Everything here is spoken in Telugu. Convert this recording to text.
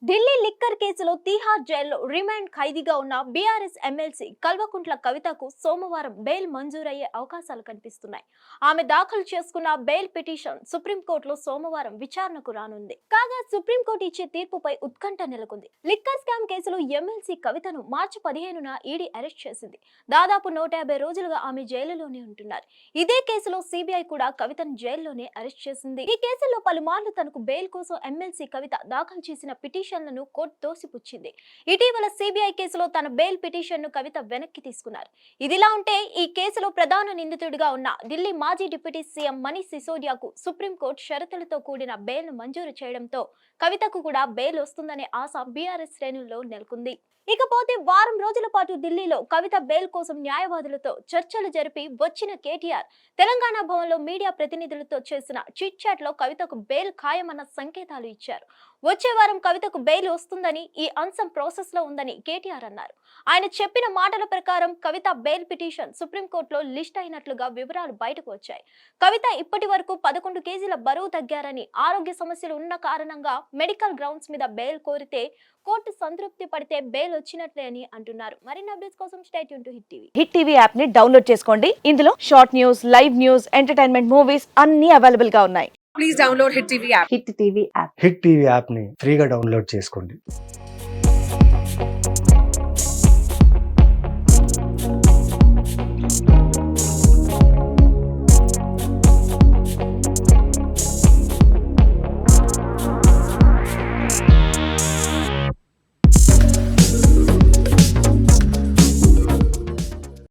ఢిల్లీ లిక్కర్ కేసులో తీహార్ జైల్లో రిమాండ్ ఖైదీగా ఉన్న బీఆర్ఎస్ ఎమ్మెల్సీ కల్వకుంట్ల కవితకు సోమవారం బెయిల్ మంజూరయ్యే అవకాశాలు కనిపిస్తున్నాయి. ఆమె దాఖలు చేసుకున్న బెయిల్ పిటిషన్ సుప్రీంకోర్టులో సోమవారం విచారణకు రానుంది. కాగా సుప్రీంకోర్టు ఇచ్చే తీర్పుపై ఉత్కంఠ నెలకొంది. లిక్కర్ స్కామ్ కేసులో ఎమ్మెల్సీ కవితను మార్చి 15న ఈడీ అరెస్ట్ చేసింది. దాదాపు 150 రోజులుగా ఆమె జైలులోనే ఉంటున్నారు. ఇదే కేసులో సిబిఐ కూడా కవితను జైల్లోనే అరెస్ట్ చేసింది. ఈ కేసులో పలుమార్లు తనకు బెయిల్ కోసం ఎమ్మెల్సీ కవిత దాఖలు చేసిన పిటిషన్లను కోర్టు తోసిపుచ్చింది. ఇటీవల సిబిఐ కేసులో తన బెయిల్ పిటిషన్ను కవిత వెనక్కి తీసుకున్నారు. ఇదిలా ఉంటే ఈ కేసులో ప్రధాన నిందితుడిగా ఉన్న ఢిల్లీ మాజీ డిప్యూటీ సీఎం మనీష్ సిసోడియాకు సుప్రీంకోర్టు షరతులతో కూడిన బెయిల్ను మంజూరు చేయడంతో కవితకు కూడా బెయిల్ వస్తుందనే ఆశ బీఆర్ఎస్ శ్రేణుల్లో నెలకొంది. ఇకపోతే వారం రోజుల పాటు ఢిల్లీలో కవిత బెయిల్ కోసం న్యాయవాదులతో చర్చలు జరిపి వచ్చిన కేటీఆర్ తెలంగాణ భవన్లో మీడియా ప్రతినిధులతో చేసిన చిట్ చాట్ లో కవితకు బెయిల్ ఖాయమన్న సంకేతాలు ఇచ్చారు. వచ్చే వారం కవితకు బెయిల్ వస్తుందని, ఈ అంశం ప్రాసెస్ లో ఉందని కేటీఆర్ అన్నారు. ఆయన చెప్పిన మాటల ప్రకారం కవిత బెయిల్ పిటిషన్ సుప్రీంకోర్టులో లిస్ట్ అయినట్లుగా వివరాలు బయటకు వచ్చాయి. కవిత ఇప్పటి వరకు 11 కేజీల బరువు తగ్గారని, ఆరోగ్య సమస్యలు ఉన్న కారణంగా మెడికల్ గ్రౌండ్స్ మీద బెయిల్ కోరితే కోర్టు సంతృప్తి పడితే బెయిల్ వచ్చినట్లే అని అంటున్నారు. మరిన్ని అప్డేట్స్ కోసం stay tune to hit TV. Hit TV app ని డౌన్లోడ్ చేసుకోండి. ఇందులో short news, live news, entertainment movies అన్ని అవైలబుల్ గా ఉన్నాయి. Please download Hit TV app. Hit TV app. Hit TV యాప్ని ఫ్రీగా డౌన్లోడ్ చేసుకోండి.